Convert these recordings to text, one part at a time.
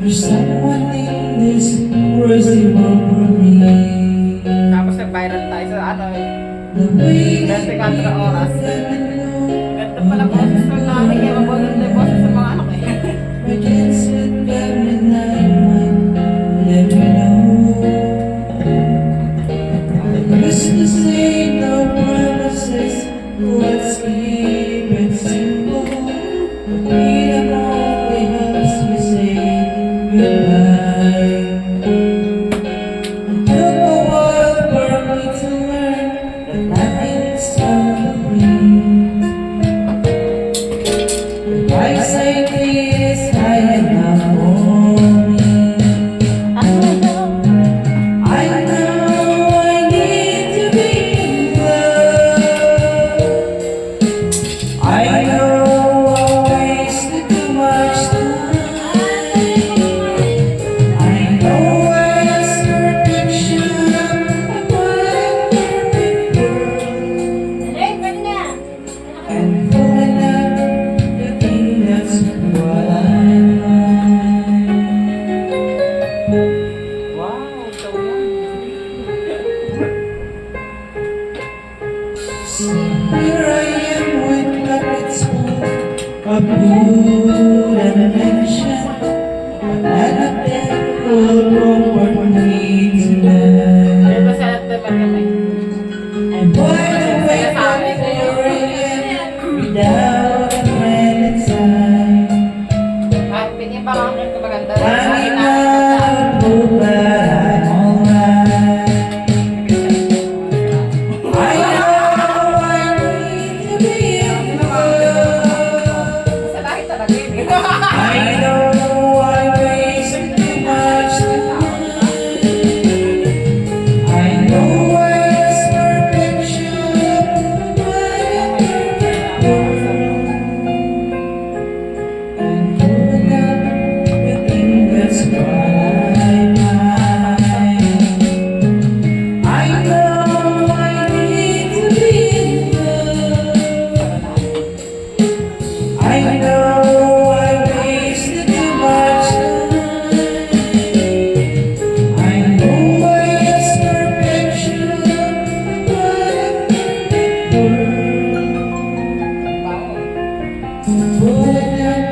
There's someone in this world for me. Tapos nag-viral tayo sa ano eh. The way 24 oras. Ganda pala boses ng nanay kaya mabaganda yung boses sa mga anak eh. I can't sit back and let me know. Christmas ain't no promises. Let's keep it simple. The freedom only helps me say goodbye. It took a while for me to learn that nothing is complete. The price I paid is high enough for me. I know I need to be in love. I know I wasted too much time. I know I asked perfection of what a perfect world. And falling out, you think that's what I like. Wow, so yan. So here I am with buckets full of good and affection, but none of them will comfort me tonight. Ito sa naman kami. I'm wide awake at 4 a.m. without a friend inside. Kahit bigyan pa nga ako maganda. Hanging out, but I'm alright. I know I need to be in love. Sa lahat talaga yun eh. I know I wasted too much time. I know I asked perfection of what a perfect world. And growing up, you think that's what I like. I know I need to be in love. I know I wasted too much time. I know I asked perfection of what a perfect world. Growing up,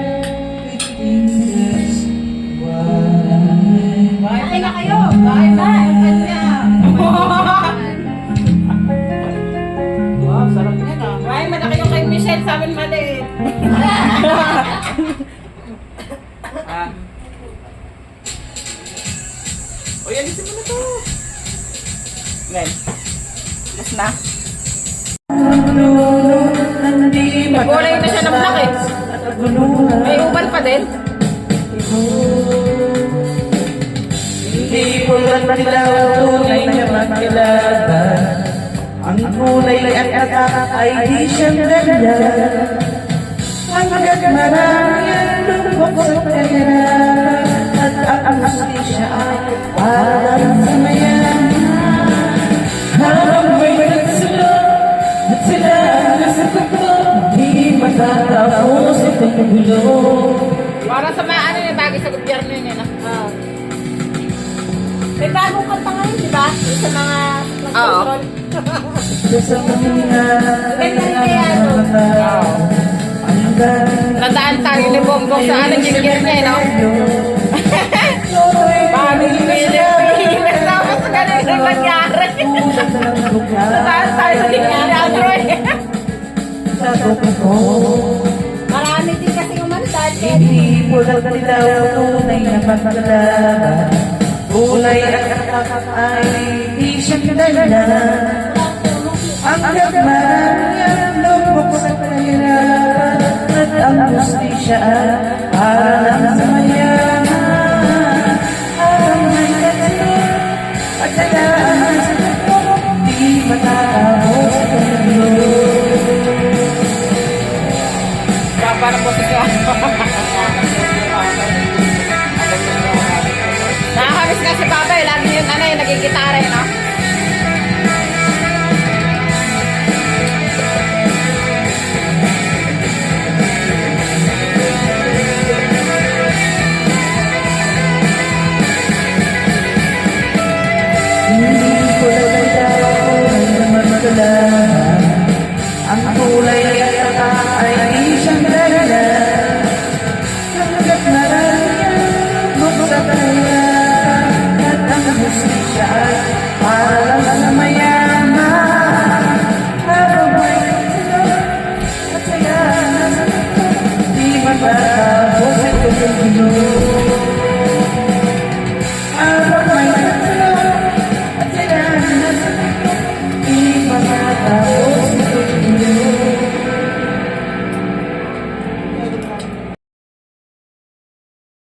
you think that's what I like. Bahay na kayo! Bahay na! Ang kanya! Wow, sarap niya na. Bahay mo na kayo kay Michelle, sa amin maliit. Uy, alisin mo na to. Gwen. Tapos na. Nagulay na siya ng black eh. May uban pa din. Hindi ko lang dilaw tunay na magkilala. Ang kulay at atak ay di siyang ganda. Hanggat marami ang lubog sa kanya. At ang hustisya ay parang sa mayan. Habang may nagsulot at sila ang nasa kuko, di matatapos itong gulo. Para sa mga ano yung bagay sa gobyerno yun yun. May bagong kanta ngayon, di ba? Yung sa mga nag-control. Sa mga Nadaan tayo ni Bongbong sa ano, jingger niya, no? Paring Pilipinas. Tapos ganun yung nangyari. Nadaan tayo sa nangyari, Android. Marami din kasi umantad. Hindi po lang dilaw tunay na pagkalaban. Kulay at katak ay di siyang dala. Ang marami ang lubog sa kahirapan. At ang hustisya ay parang sa mayaman. Ang may kasunod at kailangan sa kuko, di matatapos itong gulo. Parang posisyon. Nakakamiss nga si Papa eh. Lagi yung ano yung nagigitara eh, no? kulay